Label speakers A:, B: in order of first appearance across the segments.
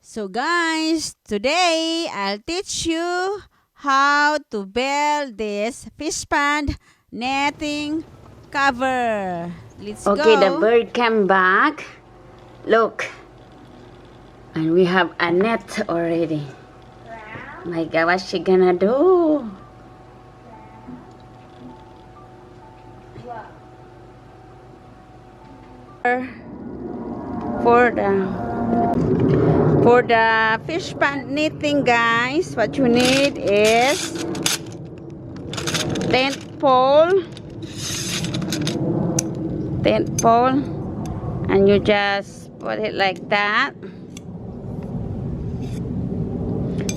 A: So guys, today I'll teach you how to build this fish pond netting cover. Let's
B: Okay, the
A: go.
B: bird came back. Look. And we have a net already. My God, what's she gonna do?
A: For the fish pond netting, guys, what you need is tent pole, and you just put it like that.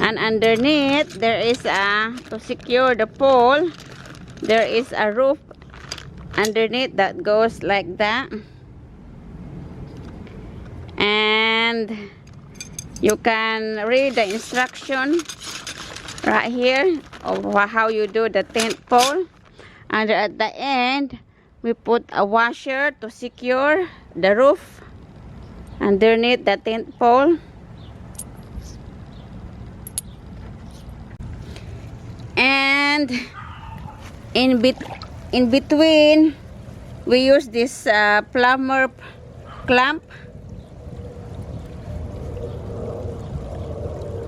A: And underneath there is to secure the pole, there is a roof underneath that goes like that. And you can read the instruction right here of how you do the tent pole. And at the end we put a washer to secure the roof underneath the tent pole. And in between we use this plumber clamp,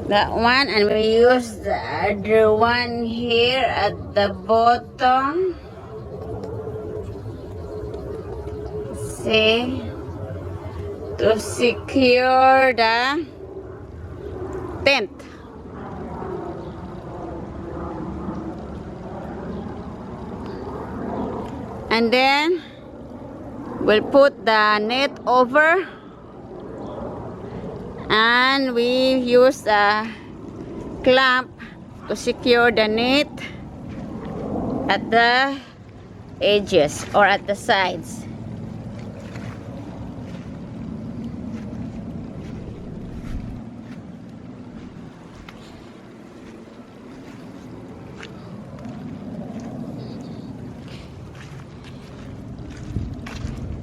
A: that one, and we use the other one here at the bottom, see, to secure the tent. And then we'll put the net over, and we use a clamp to secure the net at the edges or at the sides.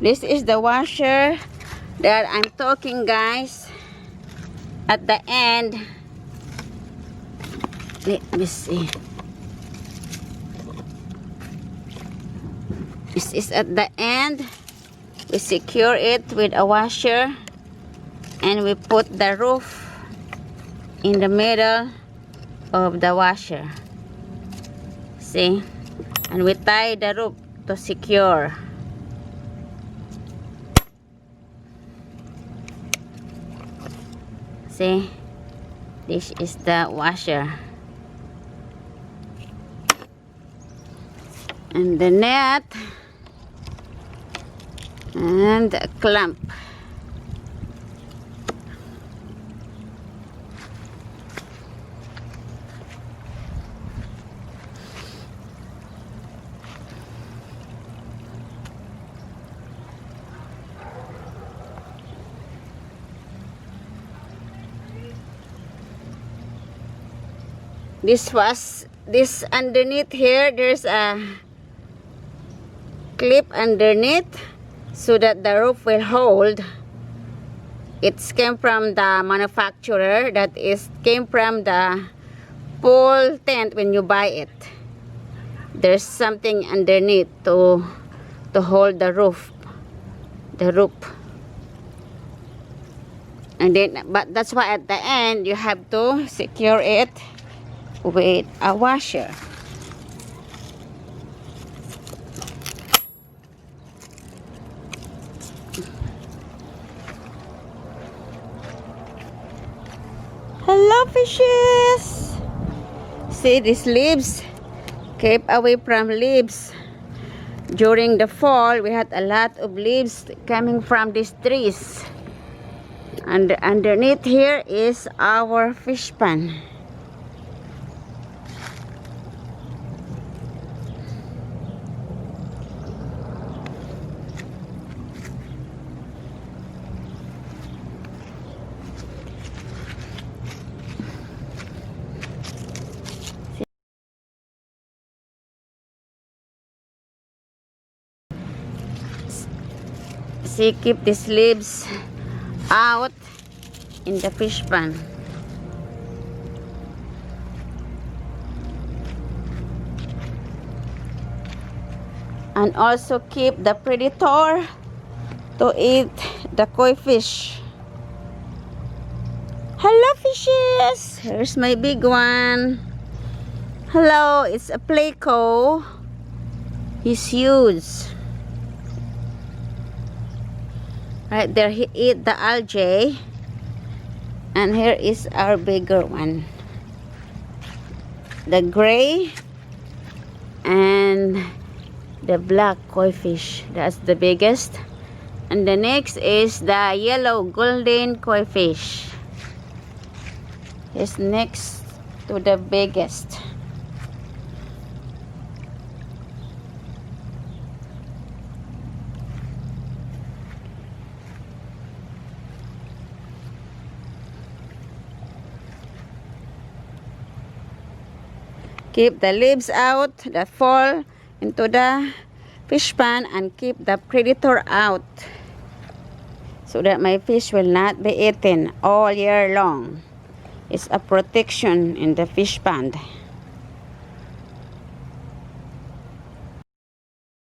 A: This is the washer that I'm talking, guys. At the end, let me see. This is at the end. We secure it with a washer, and we put the roof in the middle of the washer. See? And we tie the roof to secure. See, this is the washer, and the net, and the clamp. This underneath here, there's a clip underneath so that the roof will hold. It came from the manufacturer, that is came from the pole tent. When you buy it, there's something underneath to hold the roof, and then, but that's why at the end you have to secure it with a washer. Hello, fishes! See these leaves? Keep away from leaves. During the fall, we had a lot of leaves coming from these trees. And underneath here is our fish pond. See, keep these leaves out
B: in the fish pan. And also keep the predator to eat the koi fish. Hello fishes! Here's my big one. Hello, it's a pleco. He's huge. Right there, he eat the algae. And here is our bigger one. The gray and the black koi fish. That's the biggest. And the next is the yellow golden koi fish. It's next to the biggest. Keep the leaves out that fall into the fish pan and keep the predator out so that my fish will not be eaten all year long. It's a protection in the fish pond.